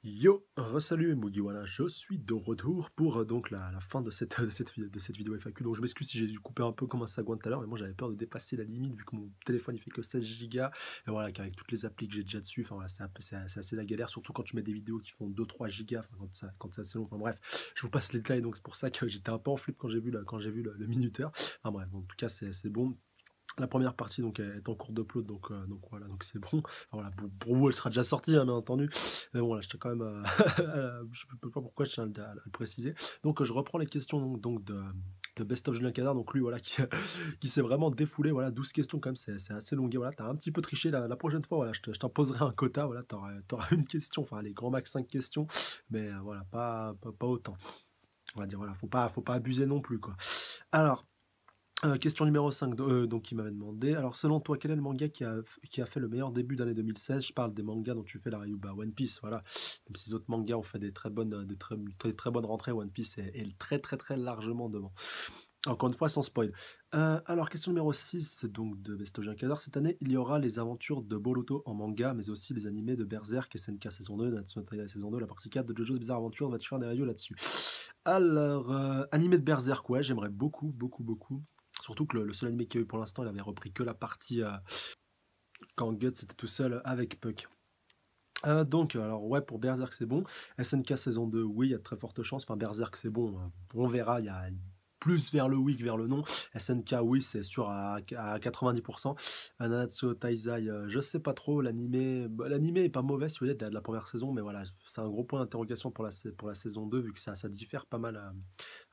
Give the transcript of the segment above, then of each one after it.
Yo, resalut Mugi, voilà, je suis de retour pour donc la fin de cette vidéo FAQ. Donc je m'excuse si j'ai dû couper un peu comme un sagouin tout à l'heure, mais moi j'avais peur de dépasser la limite vu que mon téléphone il fait que 16 Go. Et voilà, qu'avec toutes les applis que j'ai déjà dessus, enfin voilà, c'est assez la galère, surtout quand tu mets des vidéos qui font 2-3 Go, enfin, quand c'est assez long. Enfin bref, je vous passe les détails, donc c'est pour ça que j'étais un peu en flip quand j'ai vu le minuteur. Enfin bref, en tout cas c'est bon. La première partie donc est en cours d'upload, donc voilà, donc c'est bon. Alors voilà, pour vous elle sera déjà sortie, hein, bien entendu. Mais bon, là, je tiens quand même je ne sais pas pourquoi je tiens à le préciser. Donc je reprends les questions de Best of Julien Cadar, donc lui voilà qui s'est vraiment défoulé, voilà, 12 questions quand même, c'est assez longué, voilà, t'as un petit peu triché la prochaine fois, voilà, je t'imposerai un quota, voilà, t'auras une question, enfin les grands max 5 questions, mais voilà, pas autant. On va dire, voilà, faut pas abuser non plus, quoi. Alors, question numéro 5, donc qui m'avait demandé. Alors, selon toi, quel est le manga qui a fait le meilleur début d'année 2016? Je parle des mangas dont tu fais la review. Bah, One Piece, voilà. Même si les autres mangas ont fait des très bonnes, très bonnes rentrées, One Piece est très, très, très largement devant. Encore une fois, sans spoil. Alors, question numéro 6, donc de Besto Kazar. Cette année, il y aura les aventures de Boruto en manga, mais aussi les animés de Berserk, SNK saison 2, Natsu no Taizai saison 2, la partie 4 de JoJo's Bizarre Adventure. Va-tu faire des reviews là-dessus? Alors, animé de Berserk, ouais, j'aimerais beaucoup, beaucoup, beaucoup. Surtout que le seul animé qu'il y a eu pour l'instant, il avait repris que la partie quand Guts était tout seul avec Puck. Donc, alors ouais, pour Berserk c'est bon. SNK saison 2, oui, il y a de très fortes chances. Enfin, Berserk c'est bon, on verra, il y a plus vers le oui que vers le non. SNK, oui, c'est sûr à 90%. Nanatsu Taizai, je sais pas trop. L'animé, bah, l'animé est pas mauvais si vous voulez de la première saison, mais voilà, c'est un gros point d'interrogation pour la saison 2, vu que ça diffère pas mal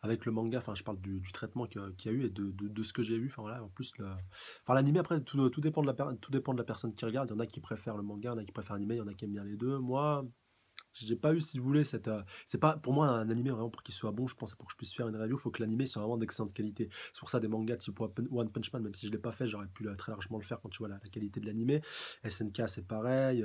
avec le manga. Enfin, je parle du traitement qu'il y a eu et de ce que j'ai vu. Enfin, voilà, en plus, enfin, l'animé, après, tout dépend tout dépend de la personne qui regarde. Il y en a qui préfèrent le manga, il y en a qui préfèrent l'animé, il y en a qui aiment bien les deux. Moi, j'ai pas eu, si vous voulez, c'est pas pour moi un animé vraiment pour qu'il soit bon. Je pense pour que je puisse faire une review, il faut que l'animé soit vraiment d'excellente qualité. C'est pour ça des mangas type One Punch Man, même si je l'ai pas fait, j'aurais pu très largement le faire quand tu vois la qualité de l'animé. SNK, c'est pareil.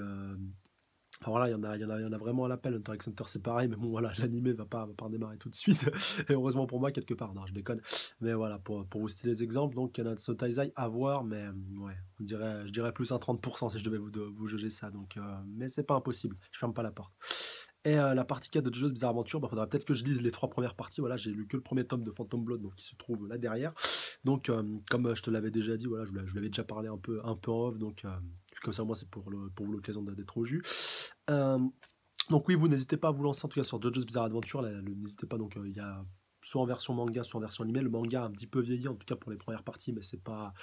Enfin voilà, il y en a vraiment à l'appel. Hunter x Hunter, c'est pareil, mais bon, voilà, l'animé va pas redémarrer tout de suite. Et heureusement pour moi, quelque part, non, je déconne. Mais voilà, pour vous citer des exemples, donc Nanatsu no Taizai, à voir, mais ouais, je dirais plus un 30% si je devais vous juger ça. Donc, mais c'est pas impossible, je ferme pas la porte. Et la partie 4 de JoJo's Bizarre Adventure, bah, faudra peut-être que je lise les 3 premières parties. Voilà, j'ai lu que le premier tome de Phantom Blood, donc qui se trouve là derrière. Donc, comme je te l'avais déjà dit, voilà, je vous l'avais déjà parlé un peu en off, donc comme ça, moi, c'est pour vous l'occasion d'être au jus. Euh, donc oui, vous n'hésitez pas à vous lancer en tout cas sur JoJo's Bizarre Adventure. N'hésitez pas, donc il y a soit en version manga, soit en version animée. Le manga a un petit peu vieilli, en tout cas pour les premières parties, mais c'est pas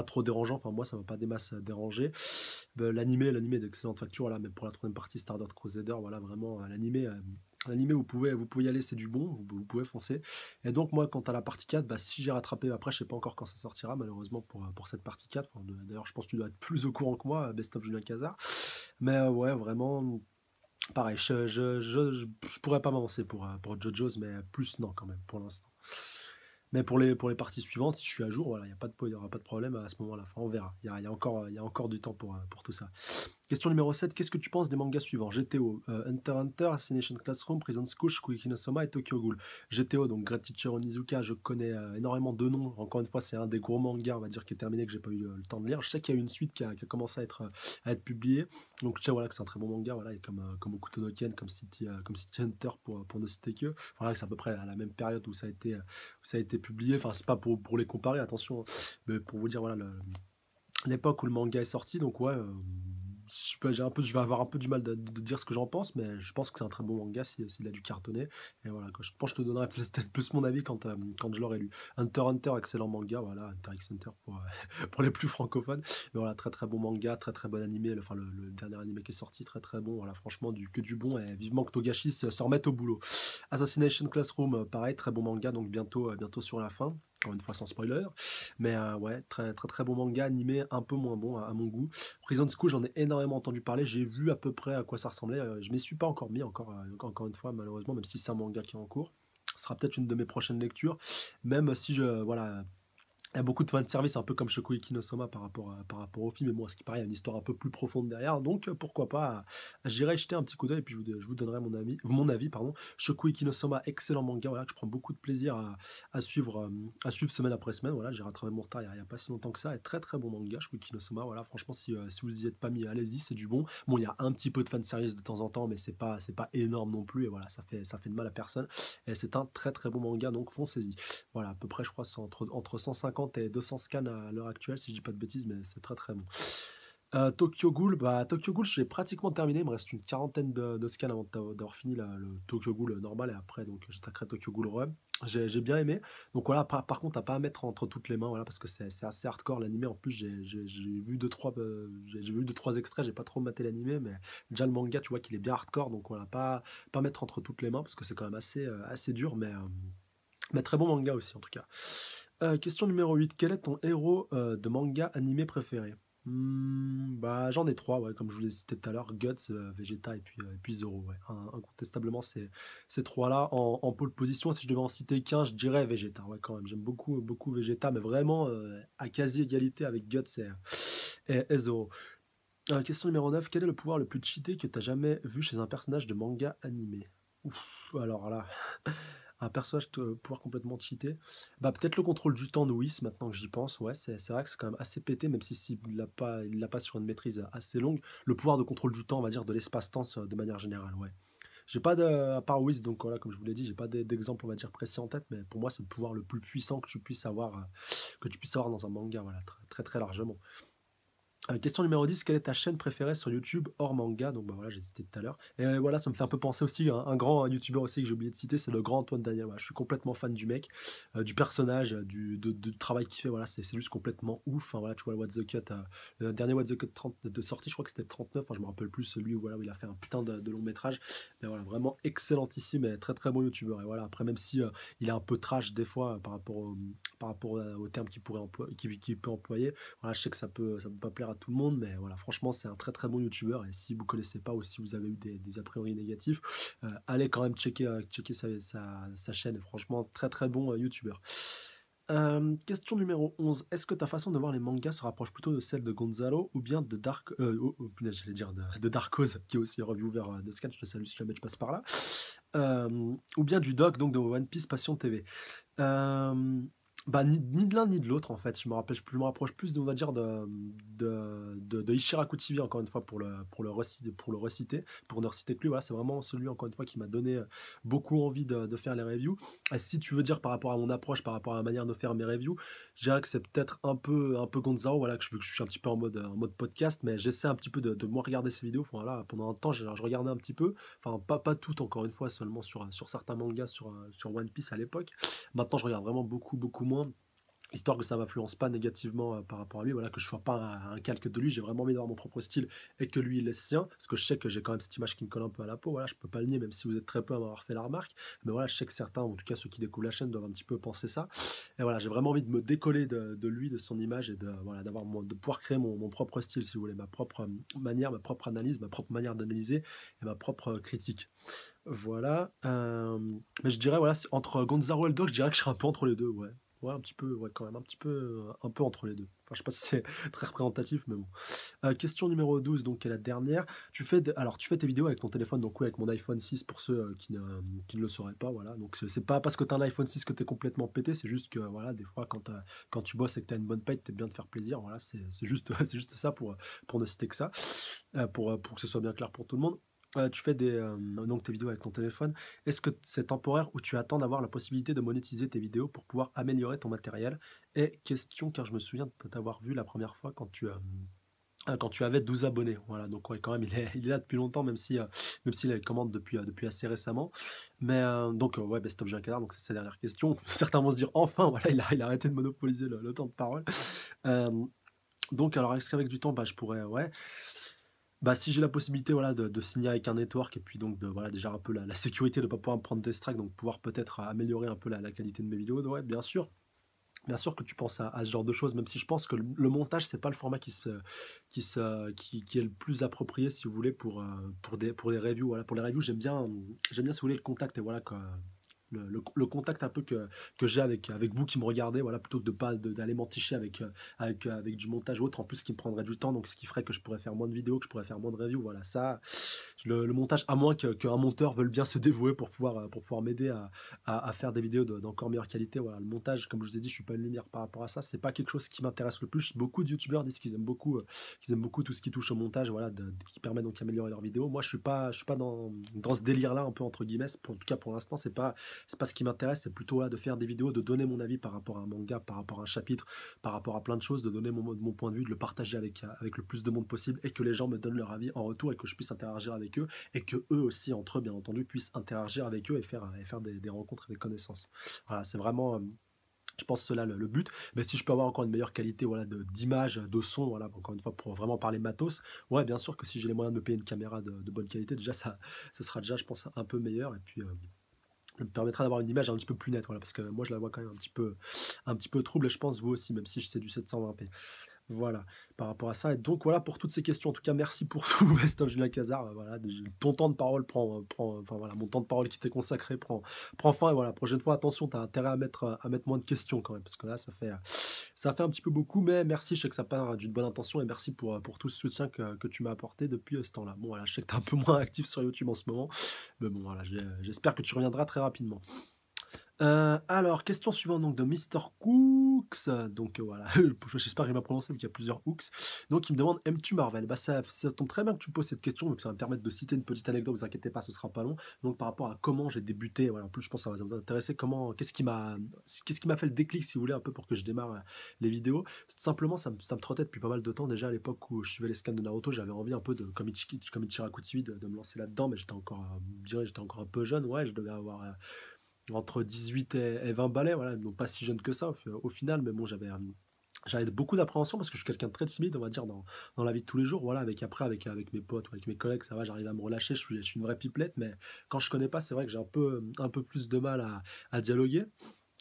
trop dérangeant. Enfin, moi, ça m'a pas des masses dérangé. L'animé est d'excellente facture, voilà, mais pour la troisième partie, Stardust Crusader, voilà, vraiment, l'animé, vous pouvez y aller, c'est du bon, vous pouvez foncer. Et donc, moi, quant à la partie 4, bah, si j'ai rattrapé, après, je sais pas encore quand ça sortira, malheureusement, pour cette partie 4. Enfin, d'ailleurs, je pense que tu dois être plus au courant que moi, Best of Julien Cazard. Mais ouais, vraiment, pareil, je pourrais pas m'avancer pour JoJo's, mais plus non, quand même, pour l'instant. Mais pour les parties suivantes, si je suis à jour, voilà, il y aura pas de problème à ce moment-là. Enfin, on verra. Il y a encore du temps pour tout ça. Question numéro 7. Qu'est-ce que tu penses des mangas suivants? GTO, Hunter x Hunter, Assassination Classroom, Prison School, Shokugeki no Soma et Tokyo Ghoul. GTO, donc Great Teacher Onizuka, je connais énormément de noms. Encore une fois, c'est un des gros mangas, on va dire, qui est terminé, que j'ai pas eu le temps de lire. Je sais qu'il y a eu une suite qui a commencé à être publiée. Donc je sais voilà, que c'est un très bon manga, voilà, et comme Okuto no Ken, comme City Hunter pour ne citer que. Voilà, c'est à peu près à la même période où ça a été publié. Enfin, c'est pas pour les comparer, attention, hein, mais pour vous dire, voilà, l'époque où le manga est sorti. Donc ouais, je vais avoir un peu du mal de dire ce que j'en pense, mais je pense que c'est un très bon manga s'il a dû cartonner. Et voilà, quoi, je pense que je te donnerai peut-être plus mon avis quand je l'aurai lu. Hunter x Hunter, excellent manga, voilà, Hunter x Hunter pour les plus francophones. Mais voilà, très très bon manga, très très bon animé, enfin le dernier animé qui est sorti, très très bon, voilà, franchement, que du bon, et vivement que Togashi se remette au boulot. Assassination Classroom, pareil, très bon manga, donc bientôt sur la fin. Encore une fois sans spoiler, mais ouais, très très très bon manga, animé un peu moins bon à mon goût. Prison School, j'en ai énormément entendu parler, j'ai vu à peu près à quoi ça ressemblait, je m'y suis pas encore mis, encore une fois, malheureusement, même si c'est un manga qui est en cours. Ce sera peut-être une de mes prochaines lectures, même si voilà, Il y a beaucoup de fanservice, un peu comme Shokugeki no Soma par rapport au film, mais bon, à ce qui paraît, il y a une histoire un peu plus profonde derrière, donc pourquoi pas, j'irai jeter un petit coup d'œil et puis je vous donnerai mon avis, pardon. Shokugeki no Soma, excellent manga, voilà, que je prends beaucoup de plaisir à suivre semaine après semaine, voilà, j'ai rattrapé mon retard il y a pas si longtemps que ça, et très très bon manga, Shokugeki no Soma, voilà, franchement, si vous y êtes pas mis, allez-y, c'est du bon. Bon, il y a un petit peu de fanservice de temps en temps, mais c'est pas énorme non plus, et voilà, ça fait de mal à personne, et c'est un très très bon manga, donc foncez-y. Voilà, à peu près, je crois, c'est entre 150 et 200 scans à l'heure actuelle, si je dis pas de bêtises, mais c'est très très bon. Tokyo Ghoul, j'ai pratiquement terminé. Il me reste une quarantaine de scans avant d'avoir fini le Tokyo Ghoul normal. Et après, donc, j'attaquerai Tokyo Ghoul Run. J'ai bien aimé. Donc voilà, par contre, t'as pas à mettre entre toutes les mains, voilà, parce que c'est assez hardcore l'animé. En plus, j'ai vu j'ai vu deux, trois extraits. J'ai pas trop maté l'animé, mais déjà le manga, tu vois qu'il est bien hardcore. Donc voilà, pas mettre entre toutes les mains, parce que c'est quand même assez dur, mais très bon manga aussi, en tout cas. Question numéro 8. Quel est ton héros de manga animé préféré? Bah, j'en ai trois, ouais, comme je vous l'ai cité tout à l'heure, Guts, Vegeta et puis Zoro. Ouais. Incontestablement, ces trois-là en pole position. Si je devais en citer qu'un, je dirais Vegeta. Ouais, quand même. J'aime beaucoup, beaucoup Vegeta, mais vraiment à quasi égalité avec Guts et Zoro. Question numéro 9. Quel est le pouvoir le plus cheaté que tu as jamais vu chez un personnage de manga animé? Ouf, alors là, un personnage pouvoir complètement cheaté. Bah, peut-être le contrôle du temps de Whis, maintenant que j'y pense. Ouais, c'est vrai que c'est quand même assez pété, même si il l'a pas sur une maîtrise assez longue. Le pouvoir de contrôle du temps, on va dire, de l'espace-temps de manière générale, ouais. J'ai pas de, à part Whis, donc voilà, comme je vous l'ai dit, j'ai pas d'exemple, on va dire, précis en tête, mais pour moi, c'est le pouvoir le plus puissant que tu puisses avoir dans un manga, voilà, très, très, très largement. Question numéro 10, quelle est ta chaîne préférée sur YouTube hors manga? Donc bah voilà, j'ai cité tout à l'heure. Et voilà, ça me fait un peu penser aussi à un grand YouTuber aussi que j'ai oublié de citer, c'est le grand Antoine Daniel. Voilà, je suis complètement fan du mec, du personnage, du travail qu'il fait. Voilà, c'est juste complètement ouf. Enfin, voilà, tu vois, le What the Cut, le dernier What the Cut 30 de sortie, je crois que c'était 39. Enfin, je me rappelle plus celui où, voilà, où il a fait un putain de long métrage. Mais voilà, vraiment excellentissime et très très bon YouTuber. Et voilà, après, même si il est un peu trash des fois par rapport aux termes qu'il peut employer. Voilà, je sais que ça peut pas plaire à tout le monde, mais voilà, franchement, c'est un très très bon youtubeur. Et si vous connaissez pas ou si vous avez eu des a priori négatifs, allez quand même checker sa chaîne. Et franchement, très très bon youtubeur. Question numéro 11. Est-ce que ta façon de voir les mangas se rapproche plutôt de celle de Gonzalo ou bien de Dark... punaise, j'allais dire de Darkose, qui est aussi reviewer de Scan, je te salue si jamais tu passes par là. Ou bien du doc, donc de One Piece Passion TV. Euh, Bah, ni de l'un ni de l'autre, en fait. Je me rapproche plus, on va dire, de Ishiraku TV, encore une fois, pour le reciter, pour ne reciter que lui. Voilà, c'est vraiment celui, encore une fois, qui m'a donné beaucoup envie de faire les reviews. Et si tu veux dire par rapport à mon approche, par rapport à la manière de faire mes reviews, je dirais que c'est peut-être un peu Gonzalo, voilà, vu que je suis un petit peu en mode podcast, mais j'essaie un petit peu de moi regarder ces vidéos. Voilà, pendant un temps, je regardais un petit peu, enfin, pas tout, encore une fois, seulement sur certains mangas, sur One Piece à l'époque. Maintenant, je regarde vraiment beaucoup, beaucoup moins, histoire que ça m'influence pas négativement par rapport à lui, voilà, que je sois pas un calque de lui. J'ai vraiment envie d'avoir mon propre style et que lui il est sien, parce que je sais que j'ai quand même cette image qui me colle un peu à la peau, voilà, je peux pas le nier, même si vous êtes très peu à m'avoir fait la remarque, mais voilà, je sais que certains, en tout cas ceux qui découvrent la chaîne, doivent un petit peu penser ça, et voilà, j'ai vraiment envie de me décoller de lui, de son image, et voilà, de pouvoir créer mon propre style, si vous voulez, ma propre manière, ma propre analyse, ma propre manière d'analyser, et ma propre critique. Voilà, mais je dirais, voilà, entre Gonzalo et le Doc, je dirais que je serais un peu entre les deux, ouais. Ouais, un petit peu, ouais, quand même, un peu entre les deux. Enfin, je sais pas si c'est très représentatif, mais bon. Question numéro 12, donc, qui est la dernière. Alors, tu fais tes vidéos avec ton téléphone, donc, oui, avec mon iPhone 6, pour ceux qui ne le sauraient pas, voilà. Donc, c'est pas parce que tu as un iPhone 6 que tu es complètement pété, c'est juste que, voilà, des fois, quand tu bosses et que tu as une bonne paye, tu bien de faire plaisir, voilà, c'est juste, c'est juste ça pour ne citer que ça, pour que ce soit bien clair pour tout le monde. Tu fais donc tes vidéos avec ton téléphone. Est-ce que c'est temporaire ou tu attends d'avoir la possibilité de monétiser tes vidéos pour pouvoir améliorer ton matériel? Et question, car je me souviens de t'avoir vu la première fois quand tu avais 12 abonnés. Voilà, donc ouais, quand même, il est là depuis longtemps, même s'il commente depuis assez récemment. Mais donc, ouais, Best of Giancarlo, donc c'est sa dernière question. Certains vont se dire, enfin, voilà, il a arrêté de monopoliser le temps de parole. Euh, donc, alors, est-ce qu'avec du temps, bah, je pourrais, ouais. Bah, si j'ai la possibilité, voilà, de signer avec un network et puis donc voilà, déjà un peu la sécurité de ne pas pouvoir me prendre des strikes, donc pouvoir peut-être améliorer un peu la qualité de mes vidéos, ouais, bien sûr. Bien sûr que tu penses à ce genre de choses, même si je pense que le montage, c'est pas le format qui est le plus approprié, si vous voulez, pour des reviews. Voilà, pour les reviews, j'aime bien, si vous voulez, le contact et voilà, quoi, le contact un peu que j'ai avec vous qui me regardez, voilà, plutôt que de pas d'aller m'enticher avec du montage ou autre, en plus qui me prendrait du temps, donc ce qui ferait que je pourrais faire moins de vidéos, que je pourrais faire moins de reviews, voilà, ça, le montage, à moins qu'un monteur veuille bien se dévouer pour pouvoir m'aider à faire des vidéos d'encore meilleure qualité, voilà, le montage, comme je vous ai dit, je suis pas une lumière par rapport à ça, c'est pas quelque chose qui m'intéresse le plus. Beaucoup de youtubeurs disent qu'ils aiment beaucoup tout ce qui touche au montage, voilà, qui permet donc d'améliorer leurs vidéos. Moi, je suis pas dans ce délire-là, un peu entre guillemets. En tout cas, pour l'instant, c'est pas ce qui m'intéresse. C'est plutôt là de faire des vidéos, de donner mon avis par rapport à un manga, par rapport à un chapitre, par rapport à plein de choses, de donner mon point de vue, de le partager avec le plus de monde possible et que les gens me donnent leur avis en retour et que je puisse interagir avec eux et que eux aussi, entre eux, bien entendu, puissent interagir avec eux et faire des rencontres et des connaissances. Voilà, c'est vraiment, je pense cela le but. Mais si je peux avoir encore une meilleure qualité, voilà, d'image, de son, voilà, encore une fois, pour vraiment parler matos, ouais, bien sûr que si j'ai les moyens de me payer une caméra de bonne qualité, déjà, ça sera déjà, je pense, un peu meilleur. Et puis, ça me permettra d'avoir une image un petit peu plus nette, voilà, parce que moi, je la vois quand même un petit peu trouble, et je pense vous aussi, même si c'est du 720p. Voilà, par rapport à ça. Et donc voilà pour toutes ces questions. En tout cas, merci pour tout, Best of Julien Cazard. Voilà, ton temps de parole enfin voilà, mon temps de parole qui t'est consacré prend fin. Et voilà, prochaine fois, attention, tu as intérêt à mettre moins de questions quand même, parce que là, ça fait un petit peu beaucoup. Mais merci, je sais que ça part d'une bonne intention et merci pour tout ce soutien que tu m'as apporté depuis ce temps-là. Bon, voilà, je sais que tu es un peu moins actif sur YouTube en ce moment, mais bon, voilà, j'espère que tu reviendras très rapidement. Alors, question suivante donc de Mister Cooks. Donc voilà, j'espère que j'ai bien prononcé, vu qu'il y a plusieurs Hooks. Donc il me demande, aimes-tu Marvel? Bah ça tombe très bien que tu me poses cette question, donc ça va me permettre de citer une petite anecdote, vous inquiétez pas, ce sera pas long. Donc par rapport à comment j'ai débuté, voilà, en plus je pense que ça va vous intéresser, qu'est-ce qui m'a fait le déclic, si vous voulez, un peu pour que je démarre les vidéos. Tout simplement, ça me trottait depuis pas mal de temps déjà, à l'époque où je suivais les scans de Naruto, j'avais envie un peu de, comme Ichiraku TV, de me lancer là-dedans, mais j'étais encore un peu jeune, ouais, je devais avoir entre 18 et 20 balais, voilà, donc pas si jeune que ça au final, mais bon, j'avais beaucoup d'appréhension parce que je suis quelqu'un de très timide, on va dire, dans la vie de tous les jours. Voilà, avec mes potes ou avec mes collègues, ça va, j'arrive à me relâcher, je suis une vraie pipelette, mais quand je connais pas, c'est vrai que j'ai un peu plus de mal à dialoguer.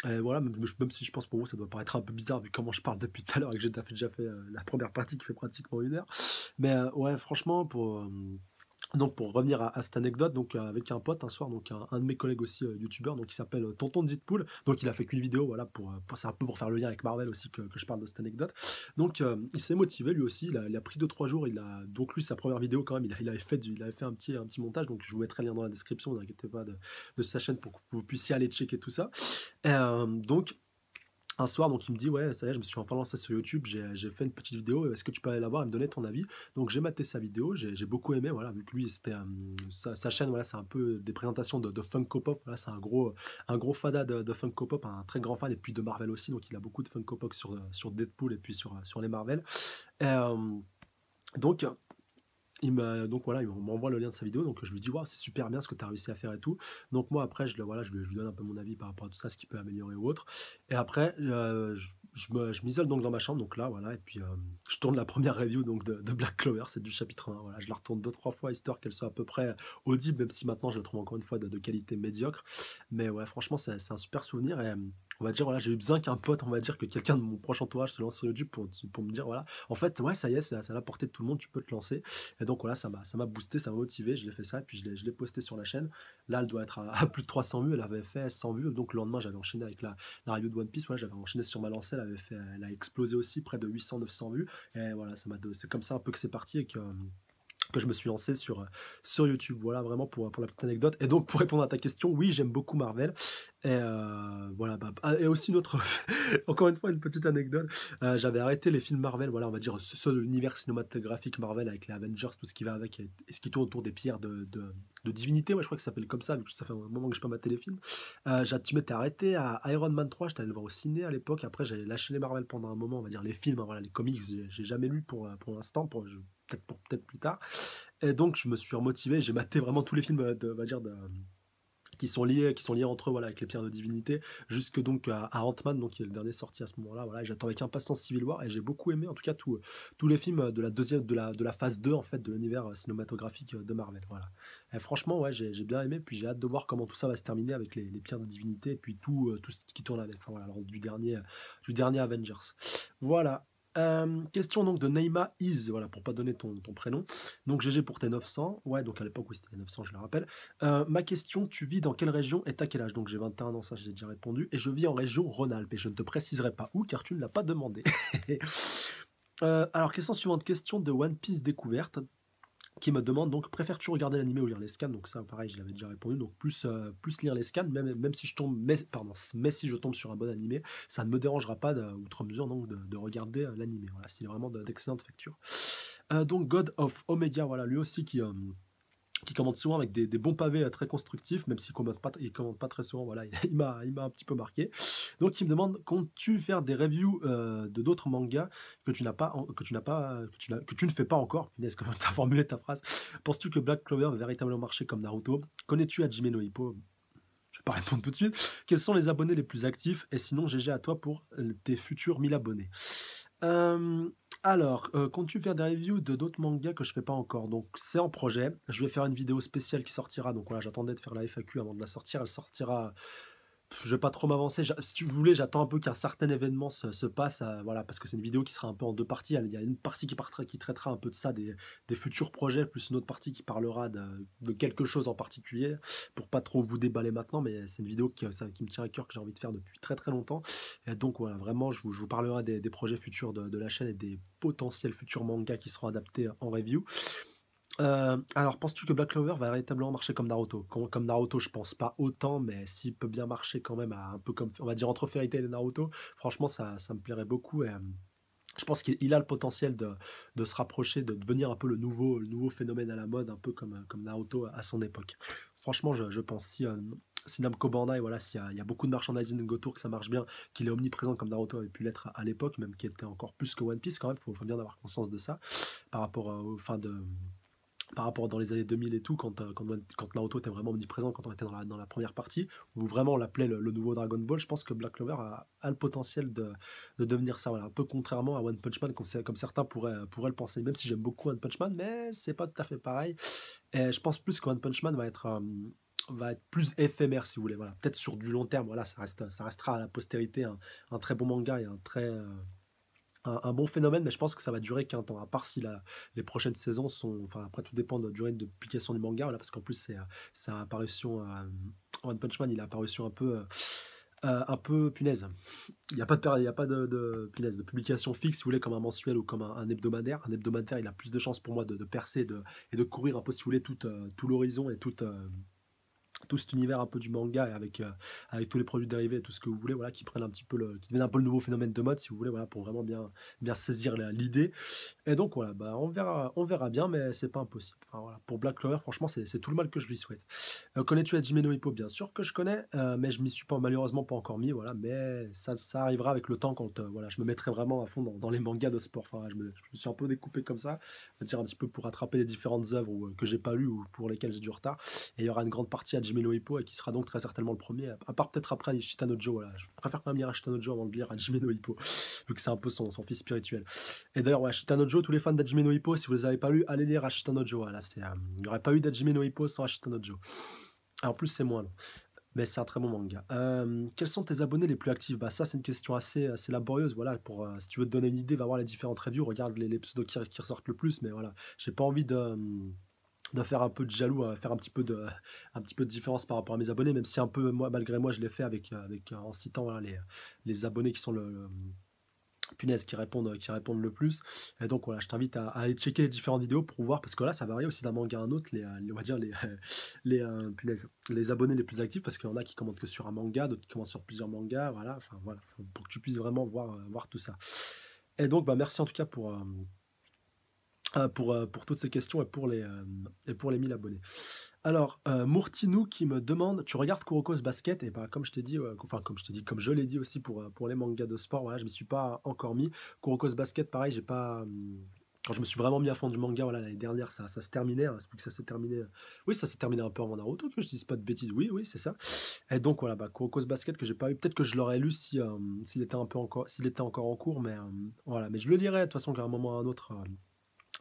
Et voilà, même si je pense pour vous, ça doit paraître un peu bizarre vu comment je parle depuis tout à l'heure et que j'ai déjà fait la première partie qui fait pratiquement 1 heure. Mais ouais, franchement, donc pour revenir à cette anecdote, donc avec un pote un soir, donc un de mes collègues aussi youtubeur, donc il s'appelle Tonton Deadpool, donc il a fait qu'une vidéo, voilà, c'est un peu pour faire le lien avec Marvel aussi que je parle de cette anecdote. Donc il s'est motivé lui aussi, il a pris 2 3 jours, donc lui sa première vidéo quand même, il avait fait un petit montage, donc je vous mettrai le lien dans la description, ne vous inquiétez pas de sa chaîne pour que vous puissiez aller checker tout ça. Donc un soir, donc il me dit, ouais, ça y est, je me suis enfin lancé sur YouTube, j'ai fait une petite vidéo, est-ce que tu peux aller la voir et me donner ton avis? Donc j'ai maté sa vidéo, j'ai beaucoup aimé, voilà, vu que lui, sa chaîne, voilà, c'est un peu des présentations de Funko Pop, voilà, c'est un gros fada de Funko Pop, un très grand fan, et puis de Marvel aussi, donc il a beaucoup de Funko Pop sur Deadpool et puis sur les Marvel. Et, donc, donc voilà, il m'envoie le lien de sa vidéo, donc je lui dis, waouh, c'est super bien ce que tu as réussi à faire et tout. Donc moi, après, voilà, je lui donne un peu mon avis par rapport à tout ça, ce qui peut améliorer ou autre. Et après, je m'isole donc dans ma chambre, donc là, voilà, et puis je tourne la première review donc de Black Clover, c'est du chapitre 1. Voilà, je la retourne 2 3 fois histoire qu'elle soit à peu près audible, même si maintenant je la trouve encore une fois de qualité médiocre. Mais ouais, franchement, c'est un super souvenir. Et on va dire, voilà, j'ai eu besoin qu'un pote, on va dire, que quelqu'un de mon proche entourage se lance sur YouTube pour me dire, voilà, en fait, ouais, ça y est, c'est à la portée de tout le monde, tu peux te lancer. Et donc voilà, ça m'a boosté, ça m'a motivé, je l'ai fait ça, et puis je l'ai posté sur la chaîne. Là, elle doit être à plus de 300 vues, elle avait fait 100 vues, donc le lendemain, j'avais enchaîné avec la review de One Piece, voilà, j'avais enchaîné sur ma lancée, elle a explosé aussi, près de 800 900 vues. Et voilà, c'est comme ça un peu que c'est parti et que je me suis lancé sur YouTube. Voilà, vraiment pour la petite anecdote. Et donc, pour répondre à ta question, oui, j'aime beaucoup Marvel. Et voilà, et aussi une autre, encore une fois, une petite anecdote. J'avais arrêté les films Marvel, voilà, on va dire ceux de l'univers cinématographique Marvel avec les Avengers, tout ce qui va avec, et ce qui tourne autour des pierres de divinité. Ouais, je crois que ça s'appelle comme ça, vu que ça fait un moment que je n'ai pas maté les films. Tu m'étais arrêté à Iron Man 3, j'étais allé le voir au ciné à l'époque. Après, j'avais lâché les Marvel pendant un moment, on va dire les films, hein, voilà, les comics, j'ai jamais lu pour l'instant, peut-être plus tard. Et donc, je me suis remotivé, j'ai maté vraiment tous les films on va dire, qui sont liés entre eux, voilà, avec les pierres de divinité, jusque donc à Ant-Man, donc qui est le dernier sorti à ce moment-là. Voilà, et j'attends avec impatience Civil War, et j'ai beaucoup aimé, en tout cas, tous les films de la deuxième, de la phase 2 en fait, de l'univers cinématographique de Marvel. Voilà. Et franchement, ouais, j'ai bien aimé, puis j'ai hâte de voir comment tout ça va se terminer avec les pierres de divinité, et puis tout ce qui tourne avec. Enfin, voilà, alors, du dernier Avengers. Voilà. Question donc de Neima Is, voilà, pour pas donner ton prénom. Donc GG pour tes 900. Ouais, donc à l'époque, oui, c'était 900, je le rappelle. Ma question, tu vis dans quelle région et t'as quel âge? Donc j'ai 21 ans, ça j'ai déjà répondu. Et je vis en région Rhône-Alpes. Et je ne te préciserai pas où, car tu ne l'as pas demandé. Alors, question suivante, question de One Piece Découverte, qui me demande donc, préfères-tu regarder l'animé ou lire les scans? Donc ça, pareil, je l'avais déjà répondu. Donc plus lire les scans, même si je tombe, mais si je tombe sur un bon animé, ça ne me dérangera pas, outre mesure, donc de regarder l'animé. Voilà, c'est vraiment d'excellente facture. Donc God of Omega, voilà, lui aussi qui commente souvent avec des bons pavés très constructifs, même s'il commente pas très souvent, voilà, il m'a un petit peu marqué. Donc il me demande, comptes-tu faire des reviews de d'autres mangas que tu n'as pas, que tu ne fais pas encore? Punaise, comment tu as formulé ta phrase. Penses-tu que Black Clover va véritablement marcher comme Naruto? Connais-tu Hajime no Ippo? Je vais pas répondre tout de suite. Quels sont les abonnés les plus actifs? Et sinon, GG à toi pour tes futurs 1000 abonnés. Euh, comptes-tu faire des reviews de d'autres mangas que je fais pas encore? Donc c'est en projet. Je vais faire une vidéo spéciale qui sortira. Donc voilà, j'attendais de faire la FAQ avant de la sortir. Elle sortira. Je vais pas trop m'avancer. Si tu voulais, j'attends un peu qu'un certain événement se passe. Voilà, parce que c'est une vidéo qui sera un peu en deux parties. Il y a une partie qui traitera un peu de ça, des futurs projets, plus une autre partie qui parlera de quelque chose en particulier. Pour pas trop vous déballer maintenant, mais c'est une vidéo qui me tient à cœur, que j'ai envie de faire depuis très très longtemps. Et donc voilà, vraiment, je vous parlerai des projets futurs de la chaîne et des potentiels futurs mangas qui seront adaptés en review. Alors, penses-tu que Black Clover va véritablement marcher comme Naruto? Comme Naruto, je pense pas autant, mais s'il peut bien marcher quand même, un peu comme, on va dire, entre Fairy Tail et Naruto, franchement, ça me plairait beaucoup. Et, je pense qu'il a le potentiel de se rapprocher, de devenir un peu le nouveau phénomène à la mode, un peu comme Naruto à son époque. Franchement, je pense si Namco Bandai, voilà, il y a beaucoup de merchandising Gotour, que ça marche bien, qu'il est omniprésent comme Naruto avait pu l'être à l'époque, même qui était encore plus que One Piece quand même, faut bien avoir conscience de ça, par rapport aux fins par rapport dans les années 2000 et tout, quand Naruto était vraiment omniprésent, quand on était dans la première partie, où vraiment on l'appelait le nouveau Dragon Ball, je pense que Black Clover a le potentiel de devenir ça, voilà, un peu contrairement à One Punch Man, comme certains pourraient le penser, même si j'aime beaucoup One Punch Man, mais c'est pas tout à fait pareil. Et je pense plus que One Punch Man va être plus éphémère, si vous voulez, voilà, peut-être sur du long terme, voilà, ça restera à la postérité un très bon manga et un bon phénomène, mais je pense que ça va durer qu'un temps, à part si les prochaines saisons sont. Enfin, après, tout dépend de la durée de publication du manga, voilà, parce qu'en plus, c'est apparition. One Punch Man, il a apparition un peu punaise. Il n'y a pas il y a pas punaise, de publication fixe, si vous voulez, comme un mensuel ou comme un hebdomadaire. Un hebdomadaire, il a plus de chances pour moi de percer et de courir un peu, si vous voulez, tout l'horizon et tout cet univers un peu du manga et avec tous les produits dérivés et tout ce que vous voulez, voilà, qui prennent un petit peu qui deviennent un peu le nouveau phénomène de mode, si vous voulez, voilà, pour vraiment bien saisir l'idée. Et donc voilà, bah, on verra bien, mais c'est pas impossible. Enfin voilà, pour Black Clover, franchement, c'est tout le mal que je lui souhaite. Connais-tu Hajime no Ippo? Bien sûr que je connais, mais je m'y suis pas malheureusement pas encore mis, voilà, mais ça arrivera avec le temps quand voilà, je me mettrai vraiment à fond dans les mangas de sport. Enfin, je me suis un peu découpé comme ça, on va dire un petit peu pour rattraper les différentes œuvres que j'ai pas lues ou pour lesquelles j'ai du retard. Et il y aura une grande partie à Hajime no Ippo et qui sera donc très certainement le premier, à part peut-être après Ishita no Joe. Voilà. Je préfère quand même lire Ashita no Joe avant de lire Hajime no Ippo, vu que c'est un peu son fils spirituel. Et d'ailleurs, ouais, Ashita no Joe, tous les fans d'Hajime no Ippo, si vous ne les avez pas lus, allez lire Ashita no Joe. Voilà, il n'y aurait pas eu d'Hajime no Ippo sans Ashita no Joe. En plus, c'est moins long. Mais c'est un très bon manga. Quels sont tes abonnés les plus actifs? Bah ça, c'est une question assez laborieuse. Voilà, si tu veux te donner une idée, va voir les différentes reviews, regarde les pseudos qui ressortent le plus. Mais voilà, j'ai pas envie de faire un peu de jaloux, faire un petit peu de différence par rapport à mes abonnés, même si un peu, moi, malgré moi, je l'ai fait en citant voilà, les abonnés qui sont punaise, qui répondent le plus. Et donc voilà, je t'invite à aller checker les différentes vidéos pour voir, parce que là, ça varie aussi d'un manga à un autre, on va dire les abonnés les plus actifs, parce qu'il y en a qui commentent que sur un manga, d'autres qui commentent sur plusieurs mangas, voilà, enfin voilà, pour que tu puisses vraiment voir tout ça. Et donc, bah, merci en tout cas pour toutes ces questions et pour les 1000 abonnés. Alors, Mourtinou qui me demande, tu regardes Kuroko's Basket? Et bah, comme je t'ai dit, comme je l'ai dit aussi pour les mangas de sport, voilà, je me suis pas encore mis. Kuroko's Basket, pareil, j'ai pas. Quand je me suis vraiment mis à fond du manga, voilà, l'année dernière, ça se terminait. C'est que ça s'est terminé. Oui, ça s'est terminé un peu avant Naruto, que je dise pas de bêtises. Oui, oui, c'est ça. Et donc voilà, bah, Kuroko's Basket que j'ai pas eu. Peut-être que je l'aurais lu s'il était encore en cours, mais voilà. Mais je le lirai de toute façon, qu'à un moment ou à un autre.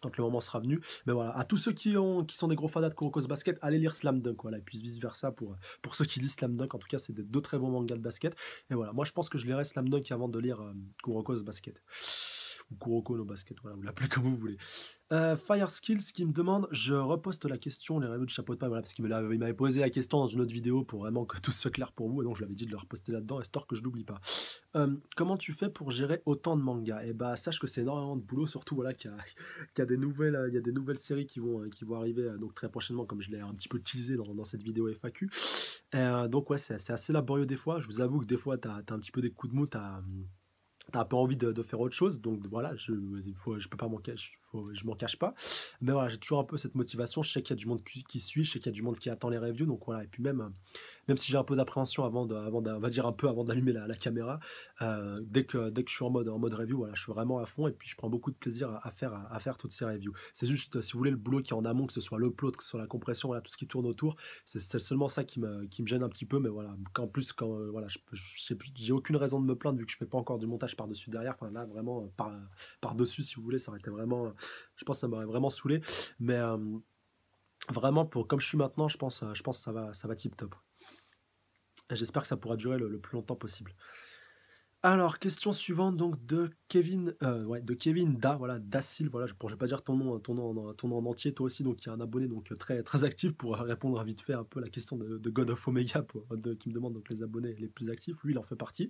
Quand le moment sera venu. Mais voilà, à tous ceux qui sont des gros fanas de Kuroko's Basket, allez lire Slam Dunk, voilà, et puis vice versa pour ceux qui lisent Slam Dunk. En tout cas, c'est deux très bons mangas de basket. Et voilà, moi je pense que je lirai Slam Dunk avant de lire Kuroko's Basket. ou Kuroko no Basket, voilà, vous l'appelez comme vous voulez. Fire Skills qui me demande, je reposte la question, les reviews de chapeau de paille, voilà, parce il m'avait posé la question dans une autre vidéo pour vraiment que tout soit clair pour vous, et donc je lui avais dit de le reposter là-dedans, histoire que je l'oublie pas. Comment tu fais pour gérer autant de mangas? Et bah, sache que c'est énormément de boulot, surtout voilà qu'il y a des nouvelles, il y a des nouvelles séries qui vont arriver donc très prochainement, comme je l'ai un petit peu teasé dans cette vidéo FAQ. Donc ouais, c'est assez laborieux des fois. Je vous avoue que des fois, t'as un petit peu des coups de mou, t'as un peu envie de faire autre chose, donc voilà, je peux pas m'en cacher, je m'en cache pas. Mais voilà, j'ai toujours un peu cette motivation. Je sais qu'il y a du monde qui suit, je sais qu'il y a du monde qui attend les reviews, donc voilà. Et puis même si j'ai un peu d'appréhension on va dire un peu avant d'allumer la caméra, dès que je suis en mode review, voilà, je suis vraiment à fond et puis je prends beaucoup de plaisir à faire toutes ces reviews. C'est juste, si vous voulez, le boulot qui est en amont, que ce soit l'upload, que ce soit la compression, voilà, tout ce qui tourne autour, c'est seulement ça qui me gêne un petit peu, mais voilà, qu'en plus, voilà, j'ai aucune raison de me plaindre vu que je fais pas encore du montage par-dessus derrière. Enfin là, vraiment, par-dessus, si vous voulez, ça aurait été vraiment, je pense que ça m'aurait vraiment saoulé. Mais vraiment, comme je suis maintenant, je pense que ça va tip top. Et j'espère que ça pourra durer le plus longtemps possible. Alors, question suivante donc de Kevin Da, voilà, Dacil, voilà, je ne pourrais pas dire ton nom en entier, toi aussi, donc il y a un abonné donc très, très actif pour répondre vite fait un peu à la question de God of Omega qui me demande donc les abonnés les plus actifs, lui il en fait partie.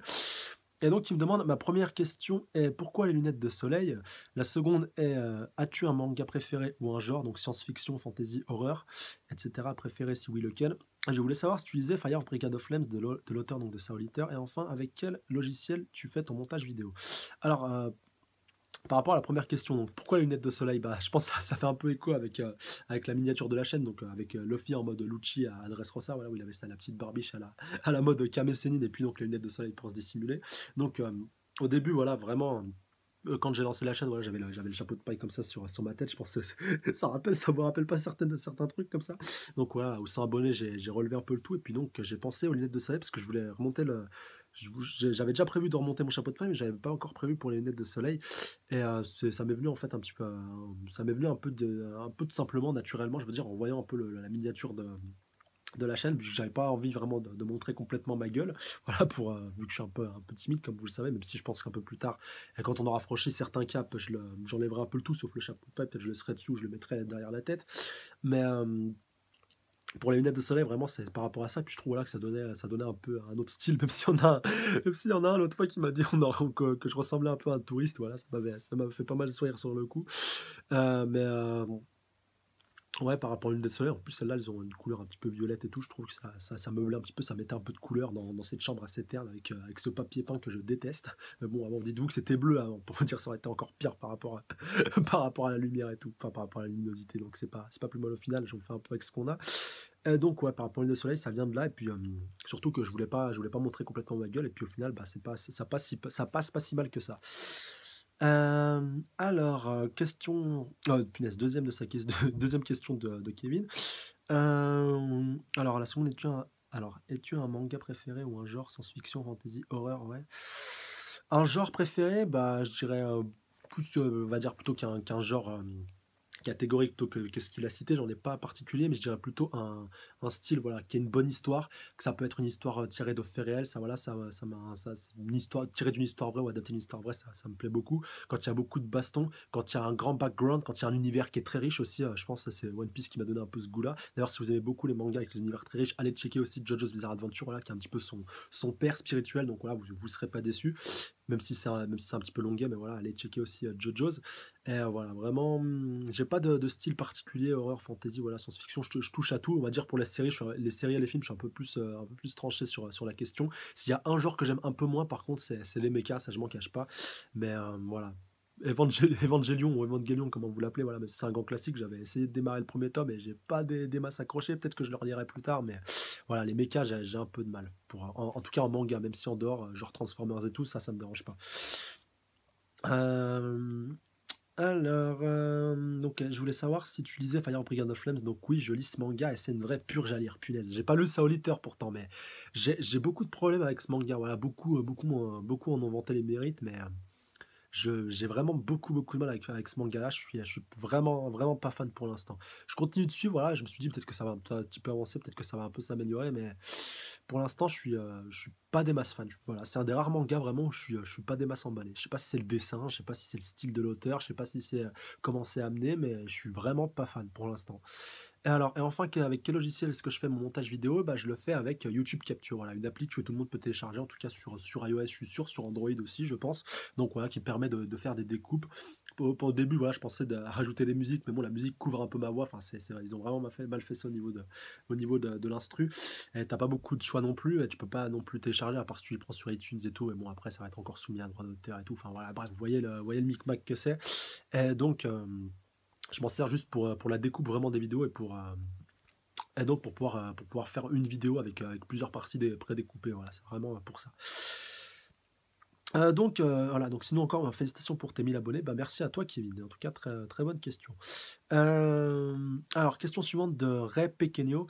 Et donc il me demande, ma première question est pourquoi les lunettes de soleil? La seconde est as-tu un manga préféré ou un genre, donc science-fiction, fantasy, horreur, etc. préféré, si oui lequel? Je voulais savoir si tu lisais Fire Brigade of Flames de l'auteur donc de Soul Eater, et enfin avec quel logiciel tu fais ton montage vidéo. Alors par rapport à la première question, donc pourquoi les lunettes de soleil? Bah, je pense que ça fait un peu écho avec la miniature de la chaîne, donc avec Luffy en mode Lucci à Dressrosa, voilà, où il avait ça, la petite barbiche à la mode Kame Sennin, et puis donc les lunettes de soleil pour se dissimuler. Donc au début, voilà, vraiment, quand j'ai lancé la chaîne, voilà, j'avais le chapeau de paille comme ça sur ma tête. Je pense que ça me rappelle pas certains trucs comme ça. Donc voilà, aux 100 abonnés, j'ai relevé un peu le tout, et puis donc j'ai pensé aux lunettes de soleil parce que je voulais remonter j'avais déjà prévu de remonter mon chapeau de paille, mais j'avais pas encore prévu pour les lunettes de soleil. Et ça m'est venu en fait un petit peu, ça m'est venu un peu simplement, naturellement, je veux dire, en voyant un peu la miniature de la chaîne, puisque j'avais pas envie vraiment de montrer complètement ma gueule, voilà, vu que je suis un peu timide, comme vous le savez, même si je pense qu'un peu plus tard, et quand on aura franchi certains caps, j'enlèverai un peu le tout, sauf le chapeau de paille, peut-être je le laisserai dessous, je le mettrai derrière la tête. Mais pour les lunettes de soleil, vraiment, c'est par rapport à ça. Puis je trouve voilà, que ça donnait un peu un autre style, même s'il y en a un l'autre fois qui m'a dit que je ressemblais un peu à un touriste. Voilà, ça m'avait fait pas mal sourire sur le coup. Mais ouais, par rapport aux lunettes de soleil, en plus celles-là, elles ont une couleur un petit peu violette et tout. Je trouve que ça meublait un petit peu, ça mettait un peu de couleur dans cette chambre assez terne avec ce papier peint que je déteste. Mais bon, avant, dites-vous que c'était bleu avant, pour vous dire, ça aurait été encore pire par rapport à, par rapport à la lumière et tout, enfin par rapport à la luminosité. Donc c'est pas plus mal au final, j'en fais un peu avec ce qu'on a. Donc ouais, par rapport aux lunettes de soleil, ça vient de là. Et puis surtout que je voulais pas montrer complètement ma gueule. Et puis au final, bah, ça passe pas si mal que ça. Alors, question. Oh, punaise, deuxième question de Kevin. Alors, la seconde, es-tu un manga préféré ou un genre science-fiction, fantasy, horreur? Ouais. Un genre préféré, bah, je dirais plus, on va dire plutôt qu'un genre catégorique plutôt que ce qu'il a cité, j'en ai pas particulier, mais je dirais plutôt un style voilà, qui a une bonne histoire, que ça peut être une histoire tirée de faits réels, ça voilà, c'est une histoire tirée d'une histoire vraie ou adaptée d'une histoire vraie, ça me plaît beaucoup. Quand il y a beaucoup de bastons, quand il y a un grand background, quand il y a un univers qui est très riche aussi, je pense que c'est One Piece qui m'a donné un peu ce goût-là. D'ailleurs, si vous aimez beaucoup les mangas avec les univers très riches, allez checker aussi JoJo's Bizarre Adventure, voilà, qui est un petit peu son père spirituel, donc voilà, vous serez pas déçus, même si c'est un petit peu longuet, mais voilà, allez checker aussi JoJo's. Et voilà, vraiment, j'ai pas de style particulier, horreur, fantasy, voilà, science-fiction, je touche à tout. On va dire pour les séries et les films, je suis un peu plus tranché sur la question. S'il y a un genre que j'aime un peu moins, par contre, c'est les mechas, ça je m'en cache pas. Mais voilà. Evangelion ou Evangelion, comment vous l'appelez, voilà, mais c'est un grand classique. J'avais essayé de démarrer le premier tome et j'ai pas des masses accrochées. Peut-être que je le relirai plus tard, mais voilà, les mechas, j'ai un peu de mal. En tout cas en manga, même si en dehors, genre Transformers et tout, ça me dérange pas. Euh, alors, donc, je voulais savoir si tu lisais Fire Brigade of Flames. Donc oui, je lis ce manga et c'est une vraie purge à lire, punaise. J'ai pas lu Soul Eater pourtant, mais j'ai beaucoup de problèmes avec ce manga. Voilà, beaucoup en ont vanté les mérites, mais j'ai vraiment beaucoup de mal avec ce manga-là. Je suis vraiment pas fan pour l'instant. Je continue de suivre, voilà, je me suis dit: «Peut-être que ça va un petit peu avancer, peut-être que ça va un peu s'améliorer», mais pour l'instant, je suis pas des masses fan. Voilà, c'est un des rares mangas vraiment où je suis pas des masses emballé. Je sais pas si c'est le dessin, je sais pas si c'est le style de l'auteur, je sais pas si c'est, comment c'est amené, mais je suis vraiment pas fan pour l'instant. Et enfin, avec quel logiciel est-ce que je fais mon montage vidéo? Bah, je le fais avec, YouTube Capture, voilà, une appli que tout le monde peut télécharger, en tout cas sur iOS, je suis sûr, sur Android aussi, je pense. Donc voilà, qui me permet de faire des découpes. Au début, voilà, je pensais à rajouter des musiques, mais bon, la musique couvre un peu ma voix. Enfin, ils ont vraiment mal fait ça au niveau de l'instru. Et tu pas beaucoup de choix non plus, et tu peux pas non plus télécharger, à part si tu les prends sur iTunes et tout, mais bon, après, ça va être encore soumis à droit d'auteur et tout. Enfin voilà, bref, vous voyez le micmac que c'est. Et donc, je m'en sers juste pour la découpe vraiment des vidéos et donc pour pouvoir faire une vidéo avec plusieurs parties prédécoupées, voilà, c'est vraiment pour ça. Donc voilà, donc sinon encore, félicitations pour tes 1000 abonnés. Bah, merci à toi Kevin, en tout cas très bonne question. Alors question suivante de Ray Pequeño.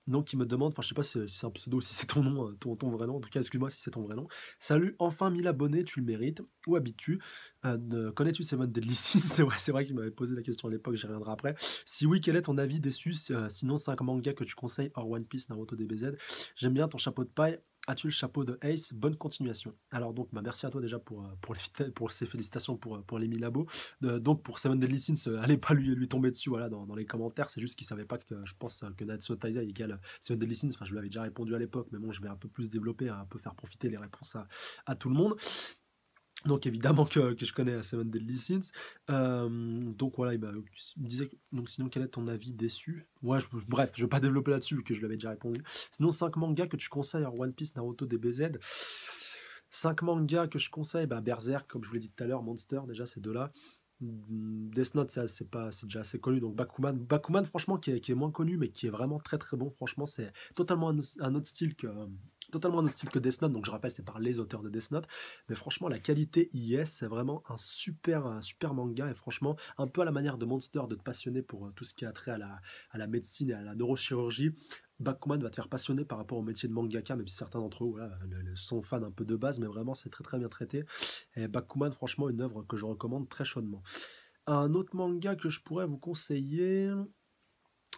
Donc il me demande, enfin je sais pas si c'est un pseudo, si c'est ton nom, ton vrai nom, en tout cas excuse-moi si c'est ton vrai nom. Salut, enfin 1000 abonnés, tu le mérites. Où habites-tu? Connais-tu Seven Deadly Sins? C'est vrai qu'il m'avait posé la question à l'époque, j'y reviendrai après. Si oui, quel est ton avis déçu? Sinon 5 mangas que tu conseilles hors One Piece, Naruto, DBZ. J'aime bien ton chapeau de paille. As-tu le chapeau de Ace? Bonne continuation. Alors donc bah, merci à toi déjà pour ces félicitations pour les 1000 abos. Donc pour Seven Deadly Sins, allez pas lui tomber dessus voilà, dans les commentaires. C'est juste qu'il savait pas que je pense que Natsuo Taizai égale Seven Deadly Sins. Enfin, je lui avais déjà répondu à l'époque, mais bon, je vais un peu plus développer, un peu faire profiter les réponses à tout le monde. Donc évidemment que je connais Seven Deadly Sins. Donc voilà, il me disait, donc sinon quel est ton avis déçu? Ouais, bref, je vais pas développer là-dessus, vu que je lui avais déjà répondu. Sinon 5 mangas que tu conseilles en One Piece, Naruto, DBZ. 5 mangas que je conseille, bah, Berserk, comme je vous l'ai dit tout à l'heure, Monster, déjà ces deux-là. Death Note, c'est déjà assez connu. Donc Bakuman franchement, qui est moins connu, mais qui est vraiment très bon. Franchement, c'est totalement un autre style totalement un autre style que Death Note. Donc je rappelle, c'est par les auteurs de Death Note. Mais franchement, la qualité y est. C'est vraiment un super manga. Et franchement, un peu à la manière de Monster, de te passionner pour tout ce qui a trait à la médecine et à la neurochirurgie. Bakuman va te faire passionner par rapport au métier de mangaka, même si certains d'entre eux voilà, sont fans un peu de base, mais vraiment c'est très bien traité. Et Bakuman, franchement, une œuvre que je recommande très chaudement. Un autre manga que je pourrais vous conseiller,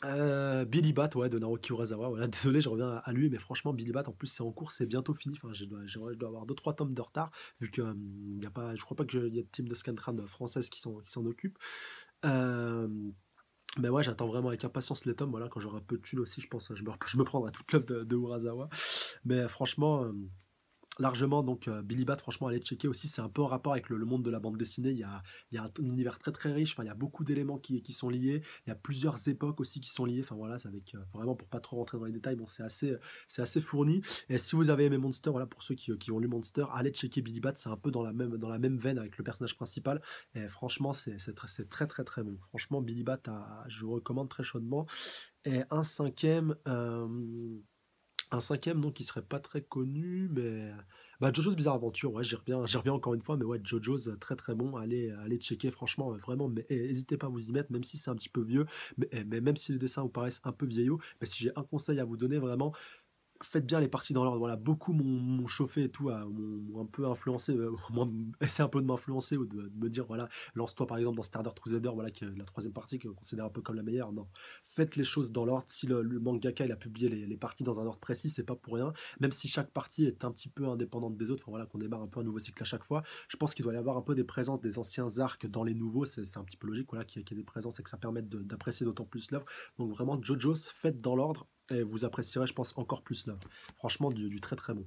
Billy Bat, ouais, de Naoki Urasawa. Voilà, désolé, je reviens à lui, mais franchement, Billy Bat, en plus, c'est en cours, c'est bientôt fini. Enfin, je dois avoir deux trois tomes de retard, vu que y a pas, je crois pas qu'il y ait de team de Scantran française qui s'en occupe. Euh, mais ouais, j'attends vraiment avec impatience les tomes. Voilà, quand j'aurai un peu de thunes aussi, je pense, je me prendrai toute l'œuvre de Urasawa. Mais franchement, largement, donc Billy Bat, franchement, allez checker aussi, c'est un peu en rapport avec le monde de la bande dessinée. Il y a un univers très riche, enfin, il y a beaucoup d'éléments qui sont liés, il y a plusieurs époques aussi qui sont liées, enfin voilà, c'est avec, vraiment pour pas trop rentrer dans les détails, bon, c'est assez fourni. Et si vous avez aimé Monster, voilà, pour ceux qui ont lu Monster, allez checker Billy Bat, c'est un peu dans la même veine avec le personnage principal, et franchement, c'est très bon. Franchement, Billy Bat, je vous recommande très chaudement. Et un cinquième, donc, qui serait pas très connu, mais bah, Jojo's Bizarre Adventure, ouais, j'y reviens encore une fois, mais ouais, Jojo's, très bon, allez checker, franchement, vraiment, mais n'hésitez pas à vous y mettre, même si c'est un petit peu vieux, mais même si les dessins vous paraissent un peu vieillots, mais si j'ai un conseil à vous donner, vraiment, faites bien les parties dans l'ordre. Voilà, beaucoup m'ont chauffé et tout, m'ont un peu influencé, essayer un peu de m'influencer ou de me dire, voilà, lance-toi par exemple dans Starter Crusader, voilà, qui est la troisième partie, qu'on considère un peu comme la meilleure. Non, faites les choses dans l'ordre. Si le mangaka il a publié les parties dans un ordre précis, c'est pas pour rien. Même si chaque partie est un petit peu indépendante des autres, enfin voilà, qu'on démarre un peu un nouveau cycle à chaque fois, je pense qu'il doit y avoir un peu des présences des anciens arcs dans les nouveaux. C'est un petit peu logique, voilà, qu'il y ait des présences et que ça permette d'apprécier d'autant plus l'œuvre. Donc vraiment, JoJo's, faites dans l'ordre et vous apprécierez, je pense, encore plus l'œuvre. Franchement, du très bon.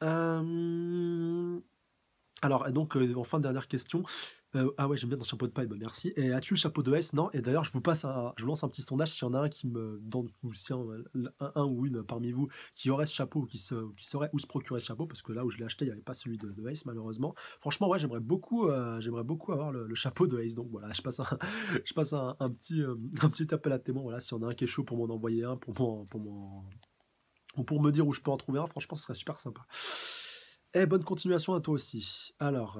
Euh, Alors, et donc, enfin, dernière question. Ah ouais, j'aime bien ton chapeau de paille, bah merci. Et as-tu le chapeau de S? Non. Et d'ailleurs, je vous lance un petit sondage s'il y en a un ou si un ou une parmi vous qui aurait ce chapeau ou qui saurait où se procurer ce chapeau, parce que là où je l'ai acheté, il n'y avait pas celui de Ace, malheureusement. Franchement, ouais, j'aimerais beaucoup avoir le chapeau de Ace. Donc voilà, je passe un petit appel à témoin. Voilà, s'il y en a un qui est chaud pour m'en envoyer un, ou pour me dire où je peux en trouver un, franchement, ce serait super sympa. Et bonne continuation à toi aussi. Alors,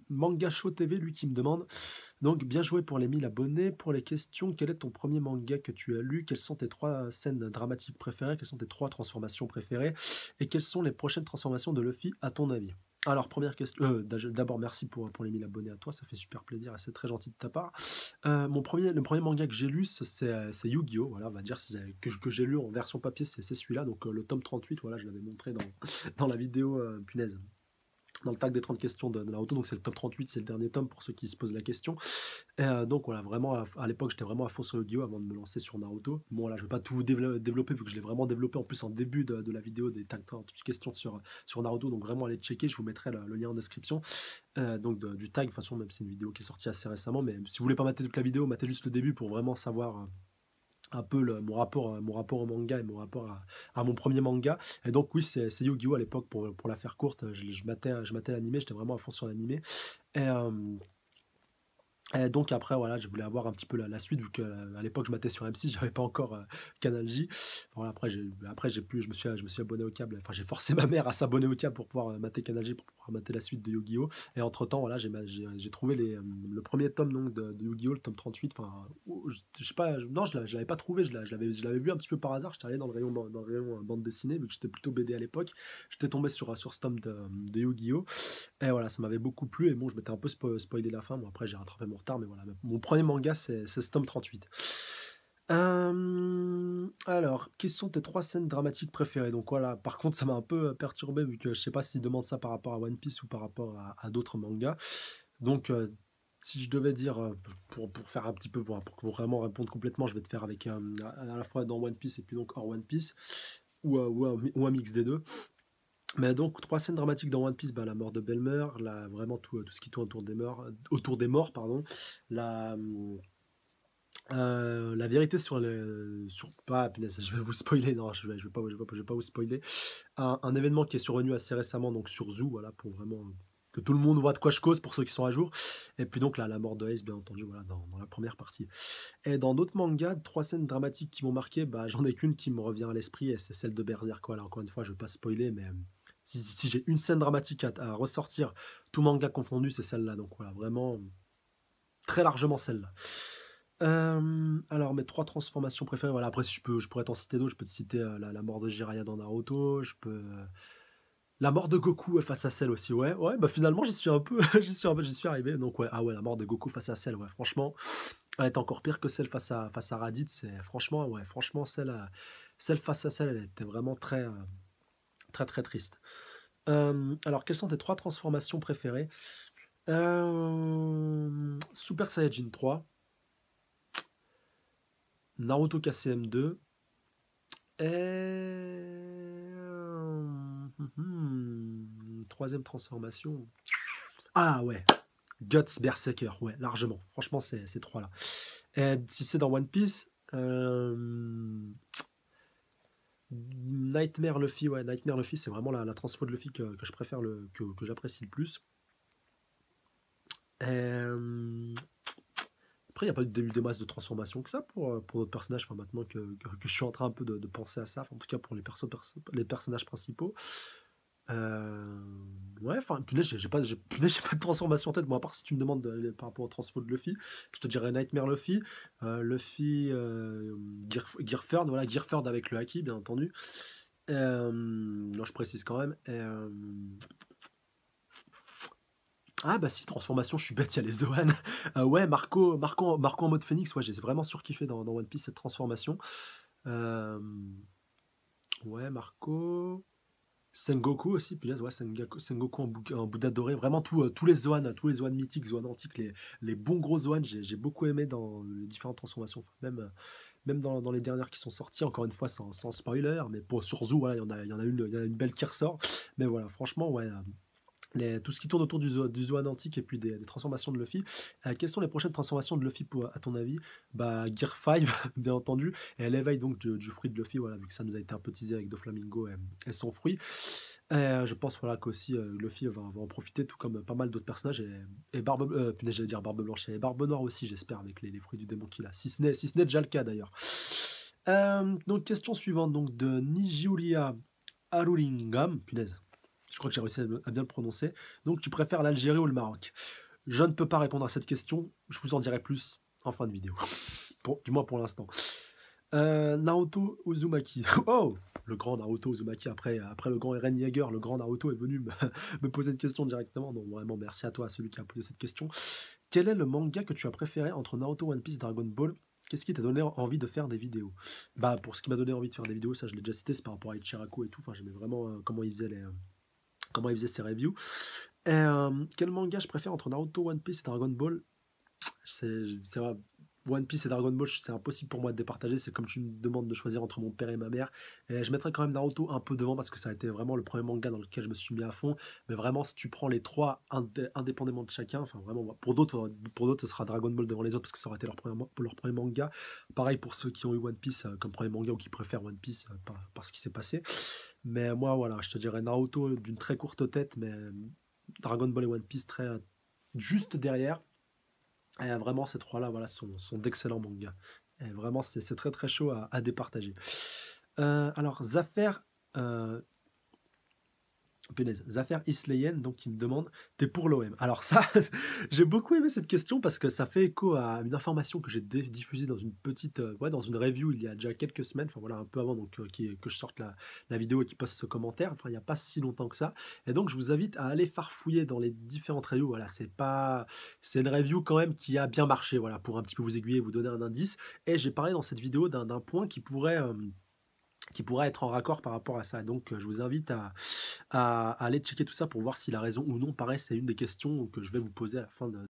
Manga Show TV, lui qui me demande, donc bien joué pour les 1000 abonnés. Pour les questions, quel est ton premier manga que tu as lu? Quelles sont tes 3 scènes dramatiques préférées? Quelles sont tes 3 transformations préférées? Et quelles sont les prochaines transformations de Luffy à ton avis? Alors, première question, d'abord merci pour les 1000 abonnés à toi, ça fait super plaisir et c'est très gentil de ta part. Le premier manga que j'ai lu, c'est Yu-Gi-Oh! Voilà, on va dire que j'ai lu en version papier, c'est celui-là, donc le tome 38, voilà, je l'avais montré dans, dans la vidéo, punaise, dans le tag des 30 questions de Naruto, donc c'est le tome 38, c'est le dernier tome pour ceux qui se posent la question. Donc voilà, vraiment, à l'époque, j'étais vraiment à fond sur Yu-Gi-Oh! Avant de me lancer sur Naruto. Bon, là, je vais pas tout développer, vu que je l'ai vraiment développé en plus en début de la vidéo des tag 30 questions sur Naruto, donc vraiment allez checker, je vous mettrai le lien en description. Donc du tag, de toute façon, même si c'est une vidéo qui est sortie assez récemment, mais si vous voulez pas mater toute la vidéo, matez juste le début pour vraiment savoir un peu mon rapport au manga et mon rapport à mon premier manga. Et donc oui, c'est Yu-Gi-Oh! À l'époque, pour la faire courte, je matais l'animé, j'étais vraiment à fond sur l'animé. Et, donc après, voilà, je voulais avoir un petit peu la suite, vu qu'à l'époque, je matais sur M6, j'avais pas encore Canal J. Voilà, je me suis abonné au câble, enfin, j'ai forcé ma mère à s'abonner au câble pour pouvoir mater Canal J, pour pouvoir mater la suite de Yu-Gi-Oh! Et entre-temps, voilà, j'ai trouvé le premier tome donc, de Yu-Gi-Oh! Le tome 38. Enfin, je sais pas, non, je l'avais pas trouvé, je l'avais vu un petit peu par hasard, j'étais allé dans le rayon bande dessinée, vu que j'étais plutôt BD à l'époque. J'étais tombé sur ce tome de Yu-Gi-Oh! Et voilà, ça m'avait beaucoup plu. Et bon, je m'étais un peu spoilé la fin. Bon, après, j'ai rattrapé mon retard. Mais voilà, mon premier manga, c'est ce tome 38. Alors, quelles sont tes 3 scènes dramatiques préférées? Donc voilà, par contre, ça m'a un peu perturbé, vu que je sais pas s'ils demandent ça par rapport à One Piece ou par rapport à d'autres mangas. Donc, si je devais dire, pour faire un petit peu, pour vraiment répondre complètement, je vais te faire avec à la fois dans One Piece et puis donc hors One Piece, ou un mix des deux. Mais donc, 3 scènes dramatiques dans One Piece, bah, la mort de Belmer, vraiment tout ce qui tourne autour des morts, pardon, la, la vérité pas, punaise, je vais vous spoiler, non, je vais pas vous spoiler. Un événement qui est survenu assez récemment, donc sur Zoo, voilà, pour vraiment que tout le monde voit de quoi je cause pour ceux qui sont à jour. Et puis donc là, la mort de Ace, bien entendu, voilà, dans la première partie. Et dans d'autres mangas, 3 scènes dramatiques qui m'ont marqué, bah, j'en ai qu'une qui me revient à l'esprit, et c'est celle de Berserk. Voilà, encore une fois, je vais pas spoiler, mais si j'ai une scène dramatique à ressortir, tout manga confondu, c'est celle-là. Donc voilà, vraiment, très largement celle-là. Alors, mes 3 transformations préférées, voilà, après, si je pourrais t'en citer d'autres, je peux te citer la mort de Jiraiya dans Naruto, la mort de Goku face à Cell aussi, ouais, ouais, bah finalement, j'y suis un peu, j'y suis arrivé. Donc ouais, ah ouais, la mort de Goku face à Cell, ouais, franchement, elle est encore pire que celle face à Raditz. C'est franchement, ouais, franchement, celle face à Cell, elle était vraiment très très triste. Alors, quelles sont tes 3 transformations préférées? Super Saiyajin 3, Naruto KCM2 et troisième transformation. Ah ouais, Guts Berserker, ouais, largement. Franchement, ces 3-là. Et si c'est dans One Piece, Nightmare Luffy, ouais, Nightmare Luffy, c'est vraiment la transfo de Luffy que je préfère, que j'apprécie le plus. Après, il n'y a pas eu des masses de transformation que ça pour d'autres personnages, enfin, maintenant que je suis en train un peu de penser à ça, enfin, en tout cas pour les personnages principaux. Ouais, enfin, punaise, j'ai pas de transformation en tête, moi, à part si tu me demandes par rapport au transfo de Luffy, je te dirais Nightmare Luffy, Luffy, Gearford, voilà, Gearford avec le Haki, bien entendu. Non, je précise quand même. Ah bah si, transformation, je suis bête, il y a les Zoan. Ouais, Marco en mode Phoenix, ouais, j'ai vraiment surkiffé dans One Piece cette transformation. Euh, ouais, Marco. Sengoku aussi, puis là, ouais, Sengoku en Bouddha doré. Vraiment tous les Zoan mythiques, Zoan antiques, les bons gros Zoan, j'ai beaucoup aimé dans les différentes transformations. Enfin, même dans les dernières qui sont sorties, encore une fois, sans spoiler, mais sur Zoo, voilà, il y en a une belle qui ressort. Mais voilà, franchement, ouais. Tout ce qui tourne autour du Zoan antique et puis des transformations de Luffy. Quelles sont les prochaines transformations de Luffy à ton avis? Bah, Gear 5, bien entendu, et l'éveil donc du fruit de Luffy, voilà, vu que ça nous a été un peu teasé avec Doflamingo et son fruit. Je pense voilà, qu'aussi Luffy va en profiter, tout comme pas mal d'autres personnages, et punaise, j'allais dire Barbe Blanche, et Barbe Noire aussi, j'espère, avec les fruits du démon qu'il a, si ce n'est déjà le cas d'ailleurs. Donc, question suivante, donc de Nijulia Arulingam, punaise. Je crois que j'ai réussi à bien le prononcer. Donc, tu préfères l'Algérie ou le Maroc? Je ne peux pas répondre à cette question. Je vous en dirai plus en fin de vidéo. Du moins pour l'instant. Naoto Uzumaki. Oh! Le grand Naoto Uzumaki, après le grand Eren Yeager, le grand Naoto est venu me me poser une question directement, donc vraiment merci à toi, à celui qui a posé cette question. Quel est le manga que tu as préféré entre Naruto, One Piece, Dragon Ball? Qu'est-ce qui t'a donné envie de faire des vidéos? Bah, pour ce qui m'a donné envie de faire des vidéos, ça je l'ai déjà cité, c'est par rapport à Ichiraku et tout. Enfin, j'aimais vraiment comment il faisait comment il faisait ses reviews. Et, quel manga je préfère entre Naruto, One Piece et Dragon Ball? C'est vrai, One Piece et Dragon Ball, c'est impossible pour moi de départager. C'est comme tu me demandes de choisir entre mon père et ma mère. Et je mettrais quand même Naruto un peu devant parce que ça a été vraiment le premier manga dans lequel je me suis mis à fond. Mais vraiment, si tu prends les trois indépendamment de chacun, enfin vraiment, pour d'autres, ce sera Dragon Ball devant les autres parce que ça aurait été leur premier manga. Pareil pour ceux qui ont eu One Piece comme premier manga ou qui préfèrent One Piece par ce qui s'est passé. Mais moi, voilà, je te dirais Naruto d'une très courte tête, mais Dragon Ball et One Piece très juste derrière. Et vraiment, ces trois-là, voilà, sont d'excellents mangas. Et vraiment, c'est très très chaud à départager. Alors, Zafer, euh, punaise, Zafer Isleyen, donc qui me demande, t'es pour l'OM? Alors ça, j'ai beaucoup aimé cette question parce que ça fait écho à une information que j'ai diffusée dans une petite, ouais, dans une review il y a déjà quelques semaines, enfin voilà, un peu avant donc que je sorte la vidéo et qui poste ce commentaire, enfin il n'y a pas si longtemps que ça. Et donc je vous invite à aller farfouiller dans les différentes reviews. Voilà, c'est une review quand même qui a bien marché, voilà, pour un petit peu vous aiguiller, vous donner un indice. Et j'ai parlé dans cette vidéo d'un point qui pourrait être en raccord par rapport à ça. Donc, je vous invite à aller checker tout ça pour voir s'il a raison ou non. Pareil, c'est une des questions que je vais vous poser à la fin